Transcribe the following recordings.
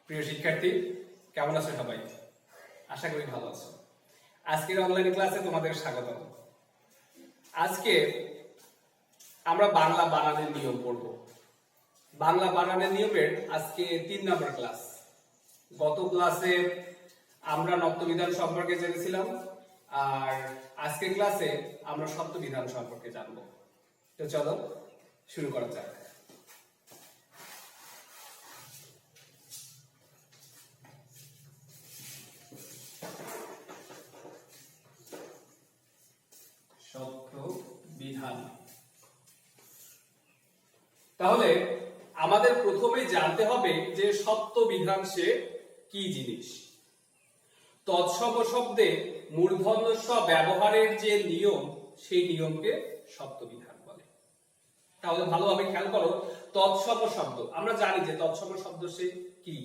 প্রিয় শিক্ষার্থী, কেমন আছো সবাই? আশা করি ভালো আছো। আজকের অনলাইন ক্লাসে তোমাদের স্বাগত। আজকে আমরা বাংলা বানানের নিয়ম পড়ব। বাংলা বানানের নিয়মের আজকে 3 নম্বর ক্লাস। গত ক্লাসে আমরা নব্যবিধান সম্পর্কে জেনেছিলাম, আর আজকের ক্লাসে আমরা সপ্তবিধান সম্পর্কে জানব। তো চলো শুরু করা যাক। সপ্তবিধান। তাহলে আমাদের প্রথমে জানতে হবে যে সপ্তবিধান সে কি জিনিস। তৎসম শব্দে মূর্ধন্য ষ ব্যবহারের যে নিয়ম, সেই নিয়মকে সপ্তবিধান বলে। তাহলে ভালোভাবে খেয়াল করো, তৎসম শব্দ আমরা জানি যে তৎসম শব্দ সে কি।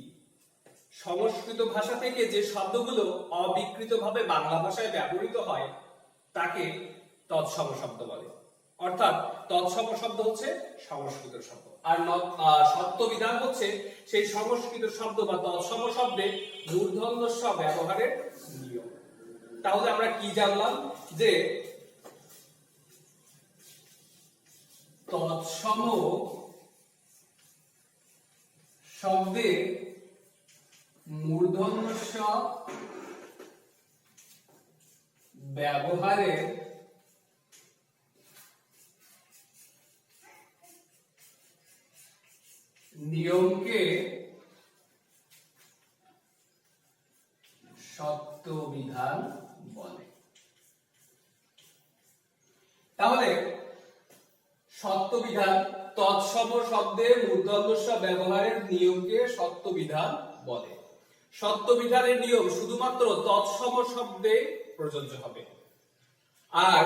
সংস্কৃত ভাষা থেকে যে শব্দগুলো অবিকৃতভাবে বাংলা ভাষায় ব্যবহৃত হয় তাকে তৎসম শব্দ বলে। অর্থাৎ তৎসম শব্দ হচ্ছে সংস্কৃত শব্দ, আর সপ্তবিধান হচ্ছে সেই সংস্কৃত শব্দ বা তৎসম শব্দে মূর্ধন্য ষ ব্যবহারের নিয়ম। তাহলে আমরা কি জানলাম যে তৎসম শব্দে মূর্ধন্য ষ ব্যবহারের নিয়মকে সপ্তবিধান বলে। তাহলে সপ্তবিধান তৎসম শব্দে মূর্ধন্য ষ ব্যবহারের নিয়মকে সপ্তবিধান বলে। সপ্তবিধানের নিয়ম শুধুমাত্র তৎসম শব্দে প্রযোজ্য হবে, আর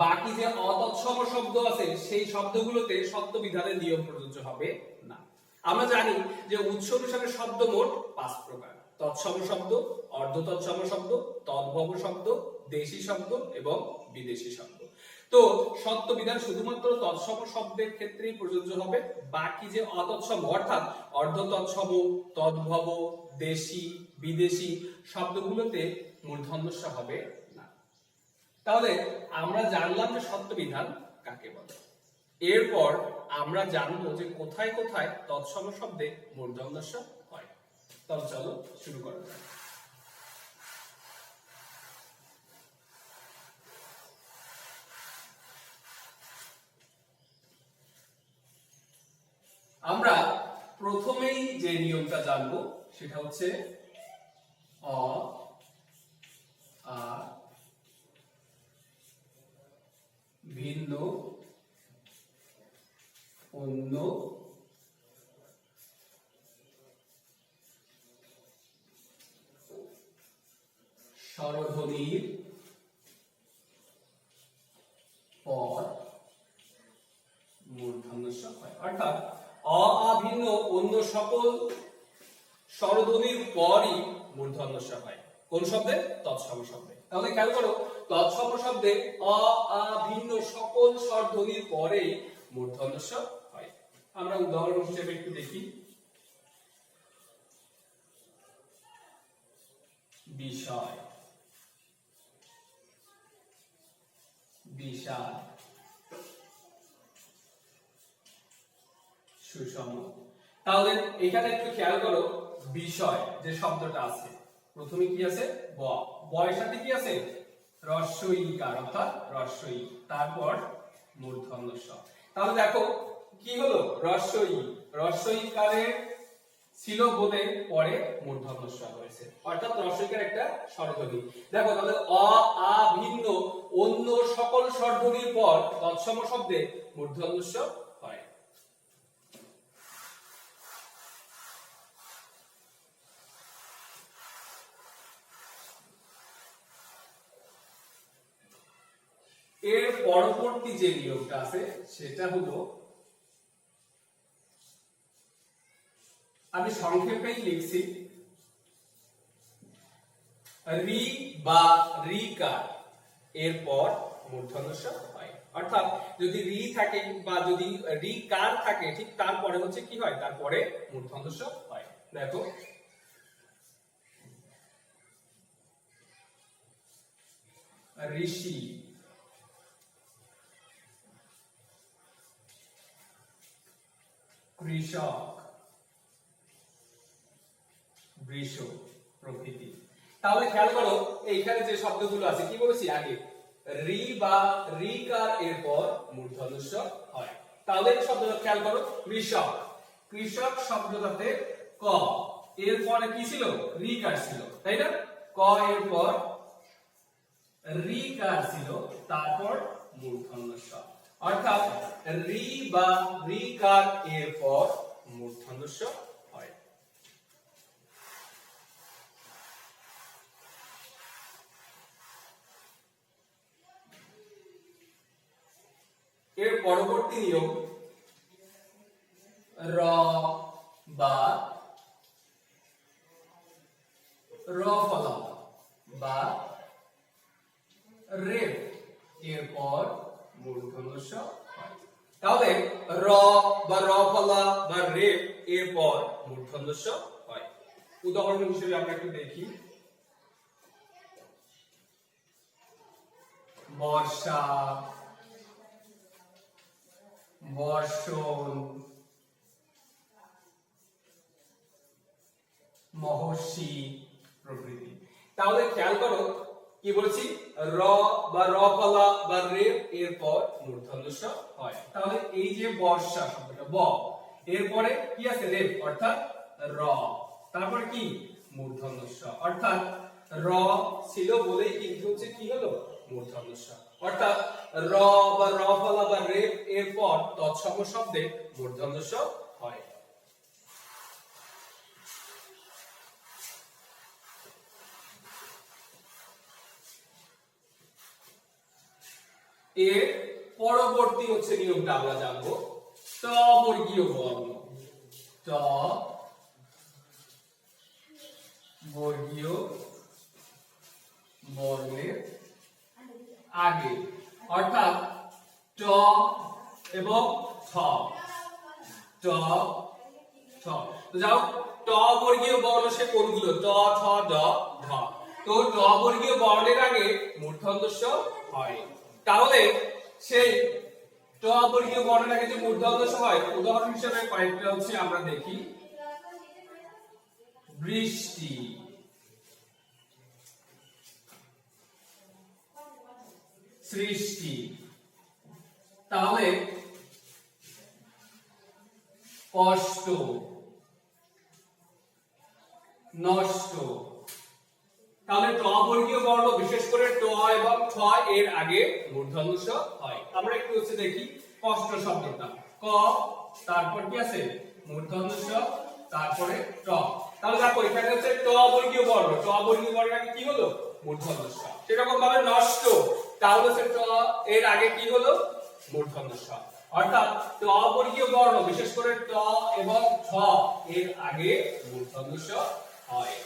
বাকি যে অতৎসম শব্দ আছে সেই শব্দগুলোতে সপ্তবিধানের নিয়ম প্রযোজ্য হবে না। আমরা জানি যে উৎস অনুসারে শব্দ মোট 5 প্রকার: তৎসম শব্দ, অর্ধ তৎসম শব্দ, তদ্ভব শব্দ, দেশি শব্দ এবং বিদেশি শব্দ। তো সপ্তবিধান শুধুমাত্র তৎসম শব্দের ক্ষেত্রেই প্রযোজ্য হবে, বাকি যে অতৎসম অর্থাৎ অর্ধ তৎসম, তদ্ভব, দেশি, বিদেশি শব্দগুলোতে মূর্ধন্য ষ হবে না। তাহলে আমরা জানলাম যে সপ্তবিধান কাকে বলে। এরপর আমরা জানবো যে কোথায় কোথায় তৎসম শব্দে মূর্ধন্য ষ হয়। তাহলে চলো শুরু করা যাক। আমরা প্রথমেই যে নিয়মটা জানবো সেটা হচ্ছে অ, আ ভিন্ন, অন্য, স্বরধ্বনির পর মূর্ধন্য ষ হয়। অর্থাৎ অ, আ ভিন্ন অন্য সকল স্বরধ্বনির পরই মূর্ধন্য ষ হয়। কোন শব্দে? তৎসম শব্দে। তাহলে খেয়াল করো, তৎসম শব্দে অ, আ ভিন্ন সকল স্বরধ্বনির পরেই মূর্ধন্য ষ হয়। আমরা উদাহরণ হিসেবে একটু দেখি। বিষয়, বিশাল, সুষম। তাহলে এখানে একটু খেয়াল করো, বিষয় যে শব্দটা আছে প্রথমে কি আছে? ব। বয়ের সাথে কি আছে? হ্রস্ব ইকার অর্থাৎ হ্রস্ব ই, তারপর মূর্ধন্য ষ। তাহলে দেখো কি হলো? হ্রস্ব ইকারে ছিল বলে পরে মূর্ধন্য ষ হয়েছে, অর্থাৎ হ্রস্ব ইকার একটা স্বরধ্বনি। দেখো তাহলে অ, আ ভিন্ন অন্য সকল স্বরধ্বনির পর তৎসম শব্দে মূর্ধন্য ষ হয়। এর পরবর্তী যে নিয়মটা আছে সেটা হলো, আমি সংক্ষেপেই লিখছি, রি বা রিকার এরপর মূর্ধন্য ষ হয়। অর্থাৎ যদি রি থাকে বা যদি রি কার থাকে, ঠিক তারপরে হচ্ছে কি হয়? তারপরে মূর্ধন্য ষ হয়। দেখো ঋষি, কৃষক, বৃষ প্রভৃতি। তাহলে খেয়াল করো এইখানে যে শব্দগুলো আছে কি বলেছি আগে, রি বা রিকার এরপর মূর্ধন্য ষ হয়। তাহলে এই শব্দটা খেয়াল করো, কৃষক, কৃষক শব্দটাতে ক এরপরে কি ছিল, রিকার ছিল, তাই না? ক এরপর রিকার ছিল, তারপর মূর্ধন্য ষ, অর্থাৎ রি বা রিকার এরপর মূর্ধন্য ষ হয়। এর পরবর্তী নিয়ম র বা র ফলা বা রেফ এরপর মূর্ধন্য ষ হয়। তাহলে র বা র ফলা বা রেফ এরপর মূর্ধন্য ষ হয়। উদাহরণ হিসেবে আমরা একটু দেখি, বর্ষা, বর্ষণ, মহর্ষি প্রভৃতি। তাহলে খেয়াল করো কি বলছি, র বা র ফলা বা রেফ এরপর মূর্ধন্য ষ হয়। তাহলে এই যে বর্ষা শব্দটা ব এরপরে কি আছে, রেফ অর্থাৎ র, তারপর কি মূর্ধন্য ষ, অর্থাৎ র ছিল বলেই কিন্তু হচ্ছে কি হলো মূর্ধন্য ষ, অর্থাৎ র বা র ফলা বা রেফ এরপর তৎসম শব্দে মূর্ধন্য ষ হয়। এর পরবর্তী হচ্ছে নিয়মটা আমরা জানবো, ট বর্গীয় বর্ণ, ট বর্গীয় বর্ণের আগে, অর্থাৎ ট এবং ঠ, ট ঠ। তো যাও, ট বর্গীয় বর্ণ সে কোনগুলো, ট ঠ ড ঢ। তো ট বর্গীয় বর্ণের আগে মূর্ধন্য ষ হয়। তাহলে সেই ট বর্গীয় বর্ণের আগে যে মূর্ধন্য ষ হয়, উদাহরণ হিসেবে কয়েকটা হচ্ছে আমরা দেখি, বৃষ্টি, সৃষ্টি। তাহলে কষ্ট, নষ্ট। তাহলে ট বর্গীয় বর্ণ বিশেষ করে ট এবং ঠ এর আগে মূর্ধন্য ষ হয়। আমরা একটু হচ্ছে দেখি কষ্ট শব্দটা, ক তারপর কি আছে মূর্ধন্য ষ, তারপরে ট। তাহলে দেখো এখানে হচ্ছে ট বর্গীয় বর্ণ, ট বর্গীয় বর্ণের আগে কি হলো মূর্ধন্য ষ। সেরকম ভাবে নষ্ট, তাহলে হচ্ছে ট এর আগে কি হলো মূর্ধন্য ষ, অর্থাৎ ট বর্গীয় বর্ণ বিশেষ করে ট এবং ঠ এর আগে মূর্ধন্য ষ হয়।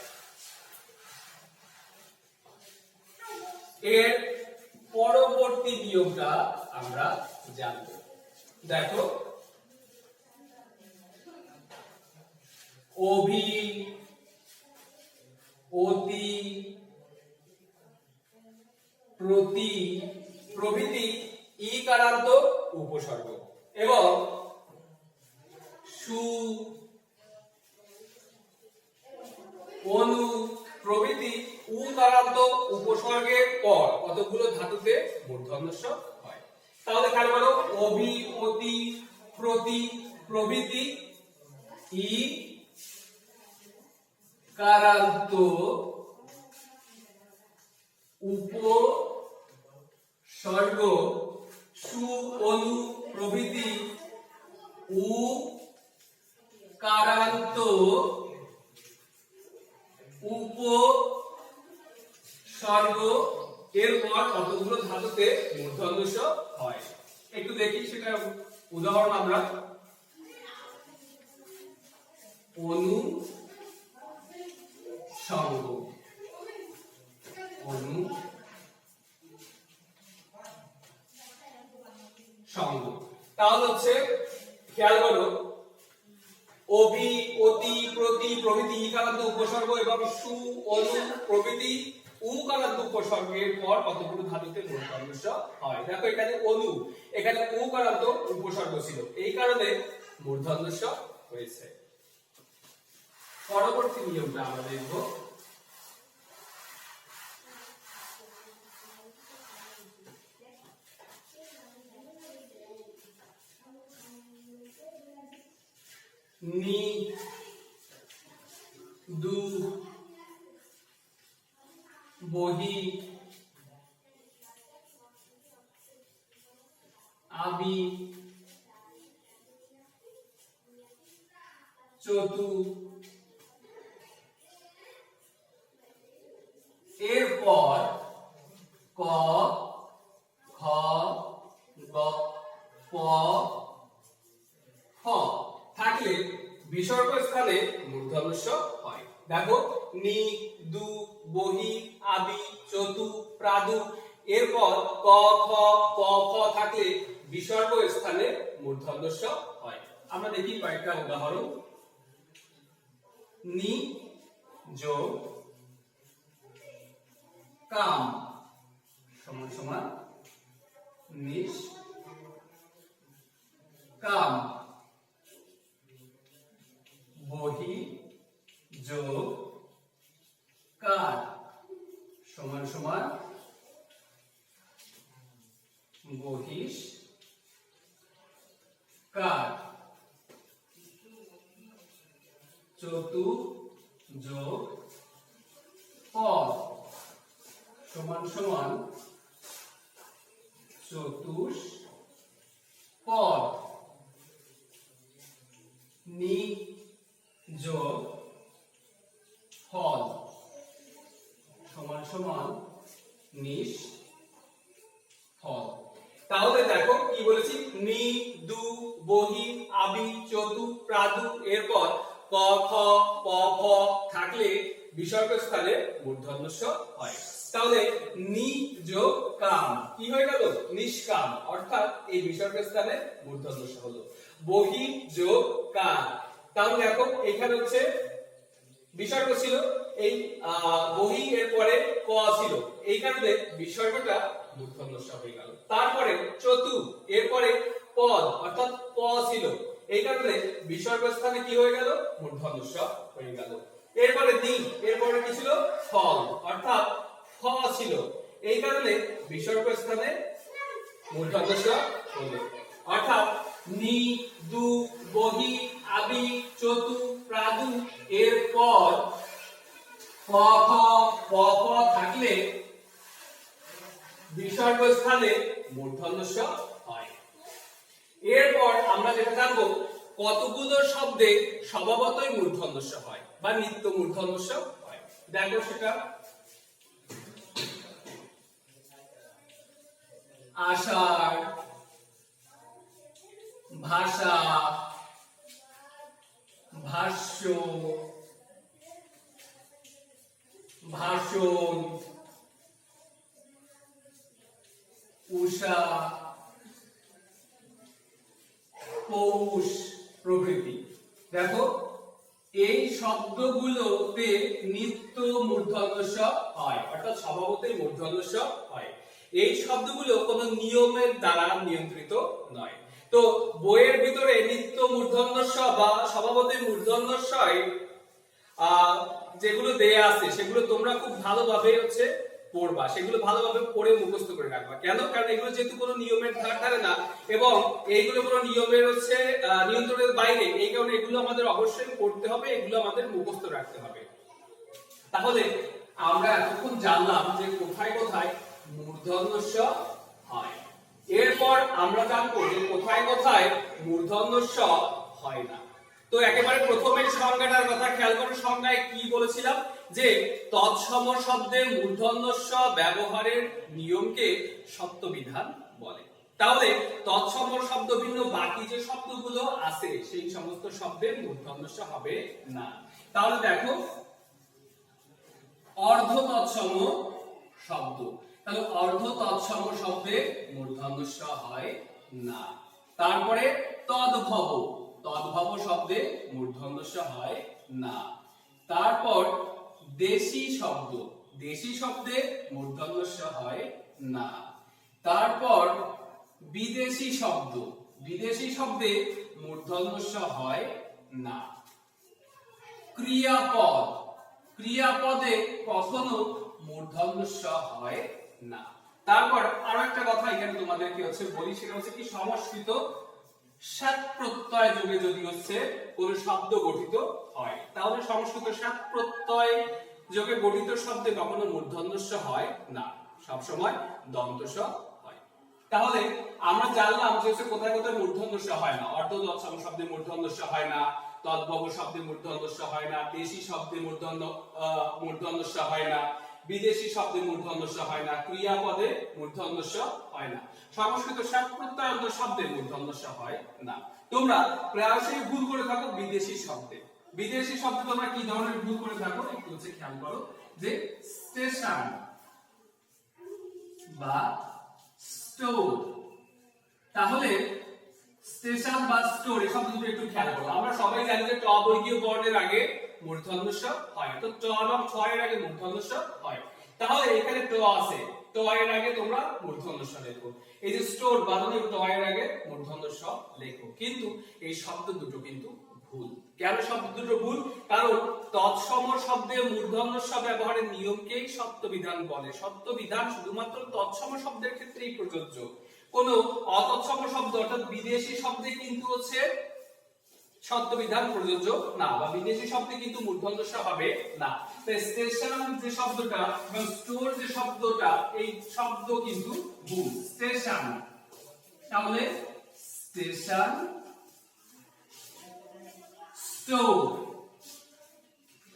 এর পরবর্তী নিয়মটা আমরা জানব, দেখো অভি, অতি, প্রতি প্রভৃতি ইকারান্ত উপসর্গ এবং সু, অনু প্রভৃতি উকারান্ত উপসর্গের পর কতগুলো ধাতুতে মূর্ধন্য ষ হয়। তাহলে খেয়াল করো, অভি, অতি, প্রতি প্রভৃতি ই কারান্ত উপসর্গ, সু, অনু প্রভৃতি উ কারান্ত উপসর্গ এরপর কতগুলো ধাতুতে মূর্ধন্য ষ হয়। একটু দেখি সেটা উদাহরণ আমরা, অনু সঙ্গ, অনু সঙ্গ। তাহলে হচ্ছে খেয়াল করো, অভি, অতি, প্রতি প্রভৃতি ইকারান্ত উপসর্গ এবং সু, অনু প্রভৃতি উকারান্ত উপসর্গের পর কতগুলো ধাতুতে মূর্ধন্য স হয়? দেখো এখানে অনু, এখানে উকারান্ত উপসর্গ ছিল, এই কারণে মূর্ধন্য স হয়েছে। পরবর্তী নিয়মটা আমরা দেখব। নি দু বহি আবি চতু, এরপর ক খ গ প হ থাকলে বিসর্গ স্থানে মূর্ধন্য স হয়। দেখো নি দু বহি আবি চতু প্রাদু, এরপর ক খ প খ থাকলে বিসর্গ স্থানে মূর্ধন্য স হয়। আমরা দেখি কয়েকটা উদাহরণ। নি যোগ কাম সমান সমান নিস কাম, বহি যোগ কার সমান সমান বহিষ কার, চতু যোগ পর সমান সমান চতুষ পর, নি যোগ ফল সমান সমান নিস ফল। তাহলে দেখো কি বলেছি, নি দু বহি আবি চতু প্রাদু, এরপর ক খ প ফ থাকলে বিসর্গ স্থানে মূর্ধন্য স হয়। তাহলে নি যোগ কাম কি হয়ে গেল? নিষ্কাম, অর্থাৎ এই বিসর্গ স্থানে মূর্ধন্য স হলো। বহি যোগ কার, তাহলে দেখো এখানে হচ্ছে বিসর্গ ছিল, এই বহি এর পরে ক ছিল, এই কারণে বিসর্গটা মূর্ধন্য স হয়ে গেল। তারপরে চতু এরপরে পদ অর্থাৎ প ছিল, এই কারণে বিসর্গ স্থানে কি হয়ে গেল? মূর্ধন্য স হয়ে গেল। এরপরে নি এরপরে কি ছিল? ফল অর্থাৎ ফ ছিল, এই কারণে বিসর্গ স্থানে মূর্ধন্য স হলো। অর্থাৎ নি দু বহি আবি চতু প্রাদু, এরপর ক খ প ফ থাকলে বিসর্গ স্থানে মূর্ধন্য স হয়। এরপর আমরা যেটা জানবো, কতগুলো শব্দে স্বভাবতই মূর্ধন্য স হয় বা নিত্য মূর্ধন্য স হয়। দেখো সেটা, আষাঢ়, ভাষা, ভাষ্য, ভাষণ, উষা, পৌষ প্রভৃতি। দেখো এই শব্দগুলোতে নিত্য মূর্ধন্য স হয়, অর্থাৎ স্বভাবতই মূর্ধন্য স হয়। এই শব্দগুলো কোনো নিয়মের দ্বারা নিয়ন্ত্রিত নয়। তো বইয়ের ভিতরে নিত্য মূর্ধন্য স বা স্বভাবতই মূর্ধন্য স যেগুলো দেয়া আছে সেগুলো তোমরা খুব ভালোভাবে হচ্ছে পড়বা, সেগুলো ভালোভাবে পড়ে মুখস্থ করে রাখবা। কেন? কারণ এগুলো যেহেতু কোনো নিয়মের ধারা ধারে না এবং এইগুলো কোনো নিয়মের হচ্ছে নিয়ন্ত্রণের বাইরে, এই কারণে এগুলো আমাদের অবশ্যই পড়তে হবে, এগুলো আমাদের মুখস্থ রাখতে হবে। তাহলে আমরা এতক্ষণ জানলাম যে কোথায় কোথায় মূর্ধন্য স হয়। এরপর আমরা জানবো যে কোথায় কোথায় মূর্ধন্য স হয় না। তো একেবারে প্রথমে সংজ্ঞাটার কথা খেয়াল করো। সংজ্ঞায় কি বলেছিলাম? যে তৎসম শব্দে মূর্ধন্য স ব্যবহারের নিয়মকে সত্যবিধান বলে। তাহলে তৎসম শব্দ ভিন্ন বাকি যে শব্দগুলো আছে সেই সমস্ত শব্দে মূর্ধন্য স হবে না। তাহলে দেখো অর্ধ তৎসম শব্দ, তাহলে অর্ধ তৎসম শব্দে মূর্ধন্য স হয় না। তারপরে তদ্ভব, তদ্ভব শব্দে মূর্ধন্য স হয় না। তারপর দেশি শব্দ, দেশি শব্দে মূর্ধন্য ষ হয় না। তারপর বিদেশি শব্দ, বিদেশি শব্দে মূর্ধন্য ষ হয় না। ক্রিয়াপদ, ক্রিয়াপদে কখনো মূর্ধন্য ষ হয় না। তারপর আরো একটা কথা এখানে তোমাদেরকে বলি, সেটা হচ্ছে কি সংস্কৃত সাত প্রত্যয় যোগে যদি কোন শব্দ গঠিত হয়, তাহলে সংস্কৃত সাত প্রত্যয় যোগে গঠিত শব্দে কখনো মূর্ধন্য ষ হয় না, সব সময় দন্ত ষ হয়। তাহলে আমরা জানলাম যে কোথায় কোথায় মূর্ধন্য ষ হয় না। অর্ধ তৎসম শব্দে মূর্ধন্য ষ হয় না, তদ্ভব শব্দে মূর্ধন্য ষ হয় না, দেশি শব্দে মূর্ধন্য ষ হয় না, বিদেশি শব্দে মূর্ধন্য ষ হয় না, ক্রিয়াপদে মূর্ধন্য ষ হয় না, সংস্কৃত সাত প্রত্যয়ান্ত শব্দে মূর্ধন্য ষ হয় না। তোমরা প্রায়শই ভুল করে থাকো বিদেশি শব্দে। বিদেশি শব্দে তোমরা কি ধরনের ভুল করে থাকো একটু খেয়াল করো, যে স্টেশন বা স্টোর। তাহলে স্টেশন বা স্টোর এই শব্দ দুটো একটু খেয়াল করো। আমরা সবাই জানি যে ট বর্গীয় বর্ণের আগে মূর্ধন্য ষ হয়, তো ট এবং ছ এর আগে মূর্ধন্য ষ হয়। তাহলে এখানে ট আছে, ট এর আগে তোমরা মূর্ধন্য ষ লেখো। এই যে স্টোর বানানো, ট এর আগে মূর্ধন্য ষ লেখো। কিন্তু এই শব্দ দুটো কিন্তু ভুল। কেন শব্দ দুটো ভুল? কারণ তৎসম শব্দে মূর্ধন্য ষ ব্যবহারের নিয়মকেই সত্যবিধান বলে। সত্যবিধান শুধুমাত্র তৎসম শব্দের ক্ষেত্রেই প্রযোজ্য। কোন অতৎসম শব্দ অর্থাৎ বিদেশি শব্দে কিন্তু সত্যবিধান প্রযোজ্য না, বা বিদেশি শব্দে কিন্তু মূর্ধন্য ষ হবে না। তাই স্টেশন যে শব্দটা এবং স্টোর যে শব্দটা, এই শব্দ কিন্তু ভুল। স্টেশন, তাহলে স্টেশন, স্টোর।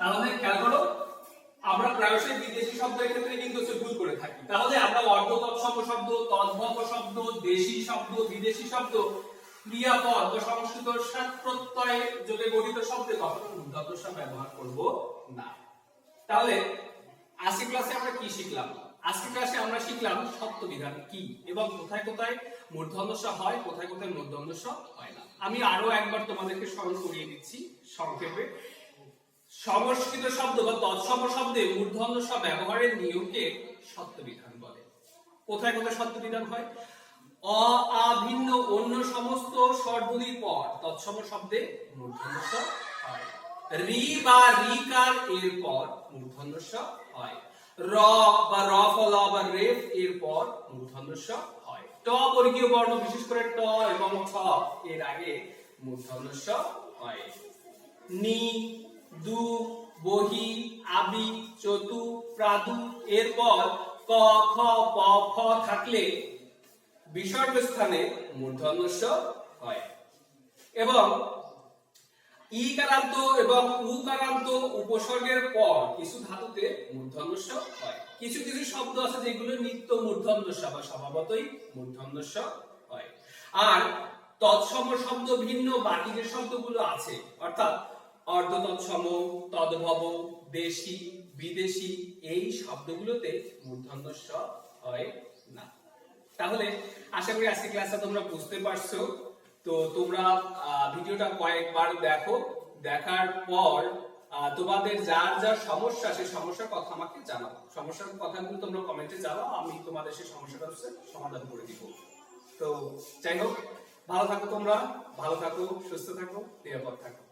তাহলে খেয়াল করো, আমরা প্রায়শই বিদেশি শব্দের ক্ষেত্রে কিন্তু ভুল করে থাকি। তাহলে আমরা অর্ধ তৎসম শব্দ, তদ্ভব শব্দ, দেশি শব্দ, বিদেশি শব্দ, ক্রিয়াপদ বা সংস্কৃত সাত প্রত্যয় যোগে গঠিত শব্দে কখনো মূর্ধন্য ষ ব্যবহার করব না। তাহলে আজকে ক্লাসে আমরা কি শিখলাম? আজকে ক্লাসে আমরা শিখলাম সত্যবিধান কি এবং কোথায় কোথায় মূর্ধন্য ষ হয়, কোথায় কোথায় মূর্ধন্য ষ হয় না। আমি আরো একবার তোমাদেরকে স্মরণ করিয়ে দিচ্ছি সংক্ষেপে। সংস্কৃত শব্দ বা তৎসম শব্দে মূর্ধন্য ষ ব্যবহারের নিয়মকে সত্যবিধান বলে। কোথায় কোথায় সত্যবিধান হয়? অ আ ভিন্ন অন্য সমস্ত স্বরধ্বনির পর তৎসম শব্দে মূর্ধন্য ষ হয়। রি বা রিকার এর পর মূর্ধন্য ষ হয়। র বা র ফলা বা রেফ এর পর মূর্ধন্য ষ হয়। ট বর্গীয় বর্ণ বিশেষ করে ট এবং ছ এর আগে মূর্ধন্য ষ হয়। নি, দু, বহি, আবি, চতু, প্রাদু এরপর ক, খ, প, ফ থাকলে বিসর্গ স্থানে মূর্ধন্য ষ হয়। এবং ইকারান্ত এবং উকারান্ত উপসর্গের পর কিছু ধাতুতে মূর্ধন্য ষ হয়। কিছু কিছু শব্দ আছে যেগুলো নিত্য মূর্ধন্য ষ বা স্বভাবতই মূর্ধন্য ষ হয়। আর তৎসম শব্দ ভিন্ন বাকি যে শব্দগুলো আছে, অর্থাৎ অর্ধ তৎসম, তদ্ভব, দেশি, বিদেশি, এই শব্দগুলোতে মূর্ধন্য ষ হয় না। তাহলে আশা করি আজকে ক্লাসটা তোমরা বুঝতে পারছো। তো তোমরা ভিডিওটা কয়েকবার দেখো, দেখার পর তোমাদের যার যার সমস্যা, সেই সমস্যার কথা আমাকে জানাও। সমস্যার কথাগুলো তোমরা কমেন্টে জানাও, আমি তোমাদের সেই সমস্যাটা সমাধান করে দিব। তো যাই হোক, ভালো থাকো তোমরা, ভালো থাকো, সুস্থ থাকো, নিরাপদ থাকো।